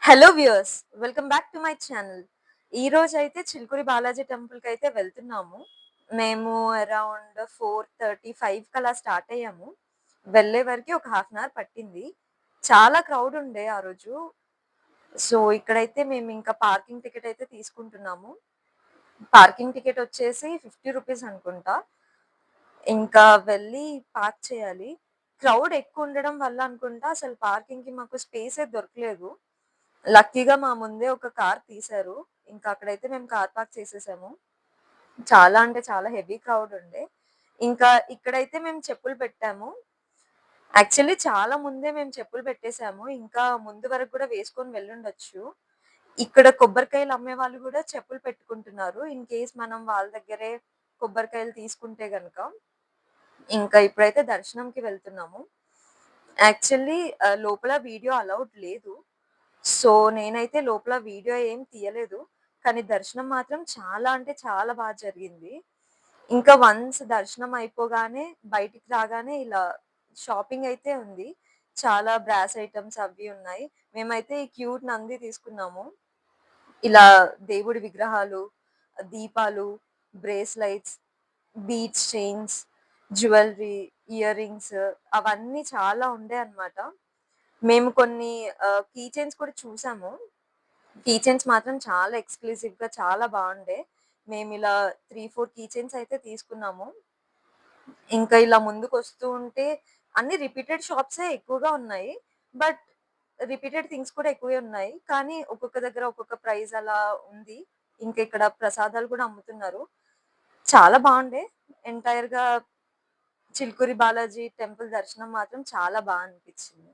Hello viewers, welcome back to my channel. ఈరోజైతే చిలుకూరి బాలాజీ టెంపుల్‌కైతే వెళ్తున్నాము. మేము అరౌండ్ 4:30, 5 కలా స్టార్ట్ అయ్యాము. వెళ్ళే వరకి ఒక హాఫ్ అన్ అవర్ పట్టింది. చాలా క్రౌడ్ ఉండే ఆ రోజు. సో, ఇక్కడైతే మేమింకా పార్కింగ్ టికెట్ అయితే తీసుకుంటున్నాము. పార్కింగ్ టికెట్ వచ్చేసి రూ. 50 అనుకుంటా. ఇంకా వెళ్ళి పార్క్ చేయాలి. క్రౌడ్ ఎక్కువుండడం వల్ల అనుకుంటా అసలు పార్కింగ్‌కి మాకు స్పేసే దొరకలేదు. లక్కీగా మా ముందే ఒక కార్ తీశారు. ఇంకా అక్కడైతే మేము కార్ పార్క్ చేసేసాము. చాలా అంటే చాలా హెవీ క్రౌడ్ ఉండే. ఇంకా ఇక్కడైతే మేము చెప్పులు పెట్టాము. యాక్చువల్లీ చాలా ముందే మేము చెప్పులు పెట్టేసాము. ఇంకా ముందు వరకు కూడా వేసుకొని వెళ్ళుండొచ్చు. ఇక్కడ కొబ్బరికాయలు అమ్మేవాళ్ళు గూడా చెప్పులు పెట్టుకుంటున్నారు. ఇన్ కేస్ మనం వాళ్ళ దగ్గరే కొబ్బరికాయలు తీసుకుంటే గనక. ఇంకా ఇప్పుడైతే దర్శనంకి వెళ్తున్నాము. యాక్చువల్లీ లోపల వీడియో అలౌడ్ లేదు. సో, నేనైతే లోపల వీడియో ఏం తీయలేదు. కానీ దర్శనం మాత్రం చాలా అంటే చాలా జరిగింది. ఇంకా వన్స్ దర్శనం అయిపోగానే బయటికి రాగానే ఇలా షాపింగ్ అయితే ఉంది. చాలా బ్రాస్ ఐటెమ్స్ అవి ఉన్నాయి. మేమైతే ఈ క్యూట్ నంది తీసుకున్నాము. ఇలా దేవుడి విగ్రహాలు, దీపాలు, bracelets, beads chains, jewellery, ear rings అవన్నీ చాలా ఉండే అన్నమాట. మేము కొన్ని కీ చైన్స్ కూడా చూసాము. కీ చైన్స్ మాత్రం చాలా ఎక్స్‌క్లూజివ్‌గా చాలా బావుండే. మేమిలా 3, 4 కీ చైన్స్ అయితే తీసుకున్నాము. ఇంకా ఇలా ముందుకొస్తూ ఉంటే అన్ని రిపీటెడ్ షాప్సే ఎక్కువగా ఉన్నాయి. బట్ రిపీటెడ్ థింగ్స్ కూడా ఎక్కువే ఉన్నాయి. కానీ ఒక్కొక్క దగ్గర ఒక్కొక్క ప్రైస్ అలా ఉంది. ఇంకా ఇక్కడ ప్రసాదాలు కూడా అమ్ముతున్నారు. చాలా బావుండే. ఎంటైర్‌గా చిలుకూరి బాలాజీ టెంపుల్ దర్శనం మాత్రం చాలా అనిపిచ్చింది.